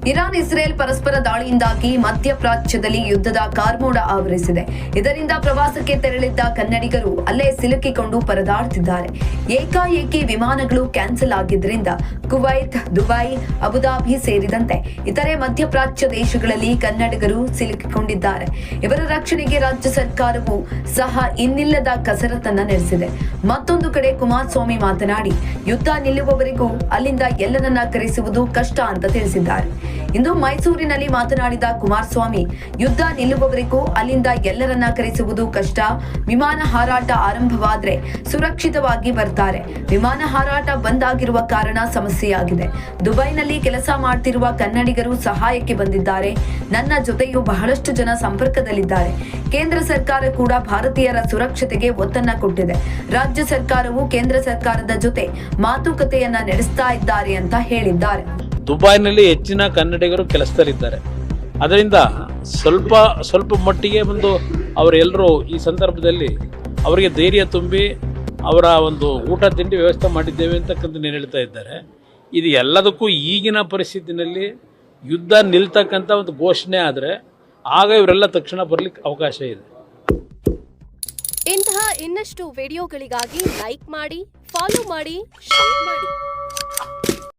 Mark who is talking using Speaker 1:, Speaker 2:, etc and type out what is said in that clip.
Speaker 1: Iran Israel ಪರಸ್ಪರ ದಾಳಿಯಿಂದಾಗಿ ಮಧ್ಯಪ್ರಾಚ್ಯದಲ್ಲಿ ಯುದ್ಧದ ಕಾರ್ಮೋಡ ಆವರಿಸಿದೆ. ಇದರಿಂದ ಪ್ರವಾಸಕ್ಕೆ ತೆರಳಿದ್ದ ಕನ್ನಡಿಗರು ಅಲ್ಲೇ ಸಿಲುಕಿಕೊಂಡು ಪರದಾಡುತ್ತಿದ್ದಾರೆ. ಏಕಾಏಕಿ ವಿಮಾನಗಳು ಕ್ಯಾನ್ಸಲ್ ಆಗಿದ್ದರಿಂದ ಕುವೈತ್, ದುಬೈ, ಅಬುಧಾಬಿ ಸೇರಿದಂತೆ ಇತರೆ ಮಧ್ಯಪ್ರಾಚ್ಯ ದೇಶಗಳಲ್ಲಿ ಕನ್ನಡಿಗರು ಸಿಲುಕಿಕೊಂಡಿದ್ದಾರೆ. ಇವರ ರಕ್ಷಣೆಗೆ ರಾಜ್ಯ ಸರ್ಕಾರವು ಸಹ ಇನ್ನಿಲ್ಲದ ಕಸರತ್ತನ್ನ ನಡೆಸಿದೆ. ಮತ್ತೊಂದು ಕಡೆ ಕುಮಾರಸ್ವಾಮಿ ಮಾತನಾಡಿ, ಯುದ್ಧ ನಿಲ್ಲುವವರೆಗೂ ಅಲ್ಲಿಂದ ಎಲ್ಲರನ್ನ ಕರೆಸುವುದು ಕಷ್ಟ ಅಂತ ತಿಳಿಸಿದ್ದಾರೆ. ಇಂದು ಮೈಸೂರಿನಲ್ಲಿ ಮಾತನಾಡಿದ ಕುಮಾರಸ್ವಾಮಿ, ಯುದ್ಧ ನಿಲ್ಲುವವರೆಗೂ ಅಲ್ಲಿಂದ ಎಲ್ಲರನ್ನ ಕರೆಸುವುದು ಕಷ್ಟ. ವಿಮಾನ ಹಾರಾಟ ಆರಂಭವಾದ್ರೆ ಸುರಕ್ಷಿತವಾಗಿ ಬರ್ತಾರೆ. ವಿಮಾನ ಹಾರಾಟ ಬಂದ್ ಆಗಿರುವ ಕಾರಣ ಸಮಸ್ಯೆಯಾಗಿದೆ. ದುಬೈನಲ್ಲಿ ಕೆಲಸ ಮಾಡ್ತಿರುವ ಕನ್ನಡಿಗರು ಸಹಾಯಕ್ಕೆ ಬಂದಿದ್ದಾರೆ. ನನ್ನ ಜೊತೆಯೂ ಬಹಳಷ್ಟು ಜನ ಸಂಪರ್ಕದಲ್ಲಿದ್ದಾರೆ. ಕೇಂದ್ರ ಸರ್ಕಾರ ಕೂಡ ಭಾರತೀಯರ ಸುರಕ್ಷತೆಗೆ ಒತ್ತನ್ನ ಕೊಟ್ಟಿದೆ. ರಾಜ್ಯ ಸರ್ಕಾರವು ಕೇಂದ್ರ ಸರ್ಕಾರದ ಜೊತೆ ಮಾತುಕತೆಯನ್ನ ನಡೆಸ್ತಾ ಇದ್ದಾರೆ ಅಂತ ಹೇಳಿದ್ದಾರೆ.
Speaker 2: ದುಬೈನಲ್ಲಿ ಹೆಚ್ಚಿನ ಕನ್ನಡಿಗರು ಕೆಲಸದಲ್ಲಿದ್ದಾರೆ. ಅದರಿಂದ ಸ್ವಲ್ಪ ಮಟ್ಟಿಗೆ ಒಂದು ಅವರೆಲ್ಲರೂ ಈ ಸಂದರ್ಭದಲ್ಲಿ ಅವರಿಗೆ ಧೈರ್ಯ ತುಂಬಿ ಅವರ ಒಂದು ಊಟ ತಿಂಡಿ ವ್ಯವಸ್ಥೆ ಮಾಡಿದ್ದೇವೆ ಅಂತಕ್ಕಂಥ ಹೇಳ್ತಾ ಇದ್ದಾರೆ. ಇದು ಎಲ್ಲದಕ್ಕೂ ಈಗಿನ ಪರಿಸ್ಥಿತಿನಲ್ಲಿ ಯುದ್ಧ ನಿಲ್ತಕ್ಕಂಥ ಒಂದು ಘೋಷಣೆ ಆದರೆ ಆಗ ಇವರೆಲ್ಲ ತಕ್ಷಣ ಬರಲಿಕ್ಕೆ ಅವಕಾಶ ಇದೆ.
Speaker 3: ಇಂತಹ ಇನ್ನಷ್ಟು ವಿಡಿಯೋಗಳಿಗಾಗಿ ಲೈಕ್ ಮಾಡಿ, ಫಾಲೋ ಮಾಡಿ, ಶೇರ್ ಮಾಡಿ.